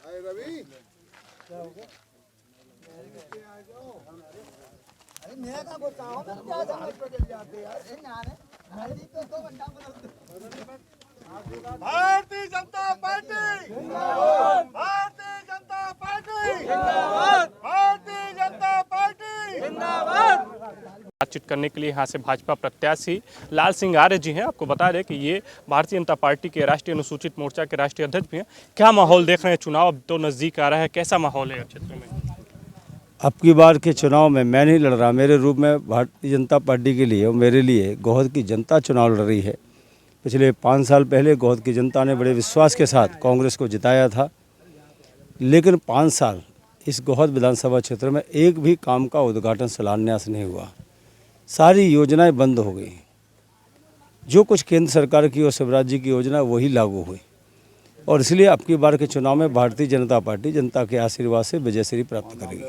Bharatiya Janata party जिंदाबाद, Bharatiya Janata party जिंदाबाद, Bharatiya Janata party जिंदाबाद। बातचीत करने के लिए यहाँ से भाजपा प्रत्याशी लाल सिंह आर्य जी हैं। आपको बता दें कि ये भारतीय जनता पार्टी के राष्ट्रीय अनुसूचित मोर्चा के राष्ट्रीय अध्यक्ष भी हैं। क्या माहौल देख रहे हैं? चुनाव अब तो नजदीक आ रहा है, कैसा माहौल है क्षेत्र में? अब की बार के चुनाव में मैं नहीं लड़ रहा, मेरे रूप में भारतीय जनता पार्टी के लिए और मेरे लिए गोहद की जनता चुनाव लड़ रही है। पिछले 5 साल पहले गोहद की जनता ने बड़े विश्वास के साथ कांग्रेस को जिताया था, लेकिन 5 साल इस गोहद विधानसभा क्षेत्र में एक भी काम का उद्घाटन शिलान्यास नहीं हुआ। सारी योजनाएं बंद हो गई। जो कुछ केंद्र सरकार की और शिवराज जी की योजना वही लागू हुई, और इसलिए अब की बार के चुनाव में भारतीय जनता पार्टी जनता के आशीर्वाद से विजयश्री प्राप्त करेगी।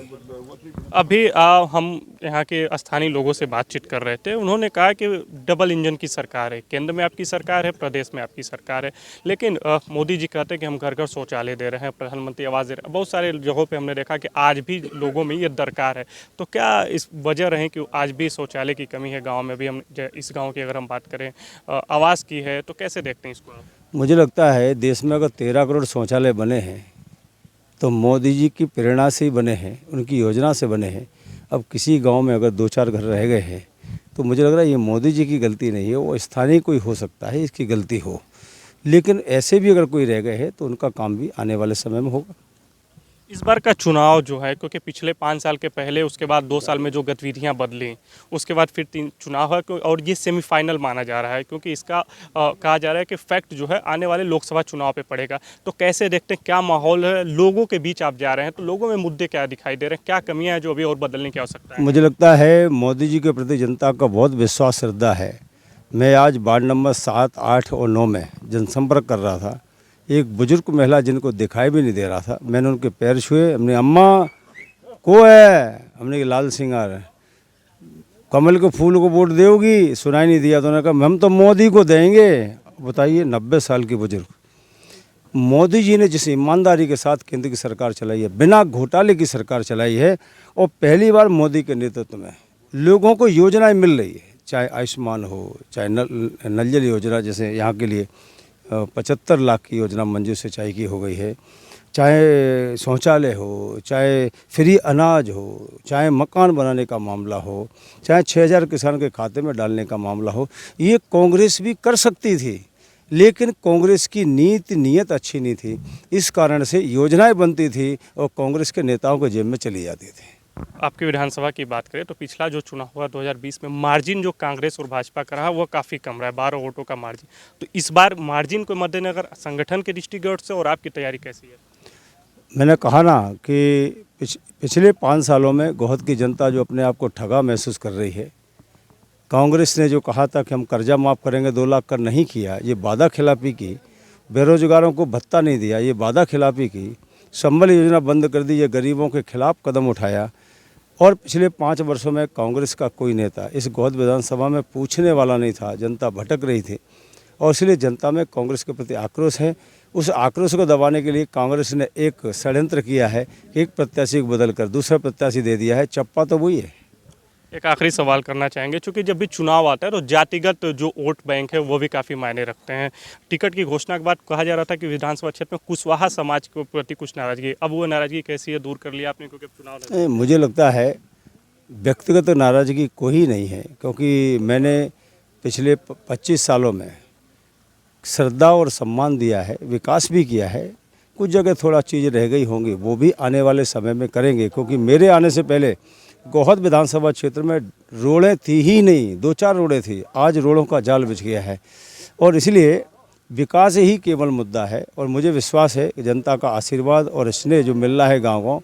अभी हम यहाँ के स्थानीय लोगों से बातचीत कर रहे थे। उन्होंने कहा कि डबल इंजन की सरकार है, केंद्र में आपकी सरकार है, प्रदेश में आपकी सरकार है, लेकिन मोदी जी कहते हैं कि हम घर घर शौचालय दे रहे हैं, प्रधानमंत्री आवास दे रहे हैं। बहुत सारे जगहों पे हमने देखा कि आज भी लोगों में ये दरकार है। तो क्या इस वजह रहे कि आज भी शौचालय की कमी है गाँव में भी? हम इस गाँव की अगर हम बात करें, आवास की है, तो कैसे देखते हैं इसको आप? मुझे लगता है देश में अगर 13 करोड़ शौचालय बने हैं तो मोदी जी की प्रेरणा से ही बने हैं, उनकी योजना से बने हैं। अब किसी गांव में अगर 2-4 घर रह गए हैं तो मुझे लग रहा है ये मोदी जी की गलती नहीं है, वो स्थानीय कोई हो सकता है इसकी गलती हो, लेकिन ऐसे भी अगर कोई रह गए हैं तो उनका काम भी आने वाले समय में होगा। इस बार का चुनाव जो है, क्योंकि पिछले 5 साल के पहले, उसके बाद 2 साल में जो गतिविधियां बदली, उसके बाद फिर 3 चुनाव है, और ये सेमीफाइनल माना जा रहा है, क्योंकि इसका कहा जा रहा है कि फैक्ट जो है आने वाले लोकसभा चुनाव पे पड़ेगा। तो कैसे देखते हैं, क्या माहौल है? लोगों के बीच आप जा रहे हैं तो लोगों में मुद्दे क्या दिखाई दे रहे हैं? क्या कमियाँ हैं जो अभी और बदलने की आवश्यकता है? मुझे लगता है मोदी जी के प्रति जनता का बहुत विश्वास श्रद्धा है। मैं आज वार्ड नंबर 7, 8 और 9 में जनसंपर्क कर रहा था। एक बुजुर्ग महिला जिनको दिखाई भी नहीं दे रहा था, मैंने उनके पैर छुए, हमने अम्मा को है, हमने कि लाल सिंह आ रहे, कमल के फूल को वोट दोगी? सुनाई नहीं दिया तो उन्होंने कहा हम तो मोदी को देंगे। बताइए, 90 साल की बुजुर्ग। मोदी जी ने जिस ईमानदारी के साथ केंद्र की सरकार चलाई है, बिना घोटाले की सरकार चलाई है, और पहली बार मोदी के नेतृत्व में लोगों को योजनाएं मिल रही है, चाहे आयुष्मान हो, चाहे नल जल योजना, जैसे यहाँ के लिए 75 लाख की योजना मंजूर सिंचाई की हो गई है, चाहे शौचालय हो, चाहे फ्री अनाज हो, चाहे मकान बनाने का मामला हो, चाहे 6000 किसान के खाते में डालने का मामला हो। ये कांग्रेस भी कर सकती थी, लेकिन कांग्रेस की नीयत अच्छी नहीं थी। इस कारण से योजनाएं बनती थी और कांग्रेस के नेताओं के जेब में चली जाती थी। आपकी विधानसभा की बात करें तो पिछला जो चुनाव हुआ 2020 में, मार्जिन जो कांग्रेस और भाजपा का रहा वो काफ़ी कम रहा है, 12 वोटों का मार्जिन। तो इस बार मार्जिन को मद्देनजर संगठन के दृष्टिकोण से और आपकी तैयारी कैसी है? मैंने कहा ना कि पिछले 5 सालों में गोहद की जनता जो अपने आप को ठगा महसूस कर रही है, कांग्रेस ने जो कहा था कि हम कर्जा माफ़ करेंगे 2 लाख कर, नहीं किया, ये वादा खिलाफी की। बेरोजगारों को भत्ता नहीं दिया, ये वादा खिलाफी की। संबल योजना बंद कर दी, ये गरीबों के खिलाफ कदम उठाया। और पिछले 5 वर्षों में कांग्रेस का कोई नेता इस गोहद विधानसभा में पूछने वाला नहीं था, जनता भटक रही थी, और इसलिए जनता में कांग्रेस के प्रति आक्रोश है। उस आक्रोश को दबाने के लिए कांग्रेस ने एक षड्यंत्र किया है, एक प्रत्याशी को बदलकर दूसरा प्रत्याशी दे दिया है। चप्पा तो वही है। एक आखिरी सवाल करना चाहेंगे, क्योंकि जब भी चुनाव आता है तो जातिगत जो वोट बैंक है वो भी काफ़ी मायने रखते हैं। टिकट की घोषणा के बाद कहा जा रहा था कि विधानसभा क्षेत्र में कुशवाहा समाज के प्रति कुछ नाराजगी, अब वो नाराजगी कैसी है, दूर कर लिया आपने क्योंकि चुनाव? मुझे लगता है व्यक्तिगत नाराजगी कोई नहीं है, क्योंकि मैंने पिछले 25 सालों में श्रद्धा और सम्मान दिया है, विकास भी किया है। कुछ जगह थोड़ा चीज़ रह गई होंगी, वो भी आने वाले समय में करेंगे, क्योंकि मेरे आने से पहले गोहद विधानसभा क्षेत्र में रोडें थी ही नहीं, 2-4 रोडें थी। आज रोडों का जाल बिछ गया है, और इसलिए विकास ही केवल मुद्दा है। और मुझे विश्वास है कि जनता का आशीर्वाद और स्नेह जो मिल रहा है गाँव,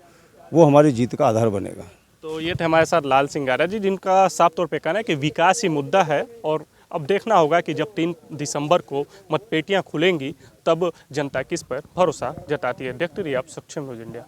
वो हमारी जीत का आधार बनेगा। तो ये थे हमारे साथ लाल सिंह आर्य जी, जिनका साफ तौर पे कहना है कि विकास ही मुद्दा है, और अब देखना होगा कि जब 3 दिसंबर को मतपेटियां खुलेंगी तब जनता किस पर भरोसा जताती है। देखते रहिए आप सक्षम न्यूज़ इंडिया।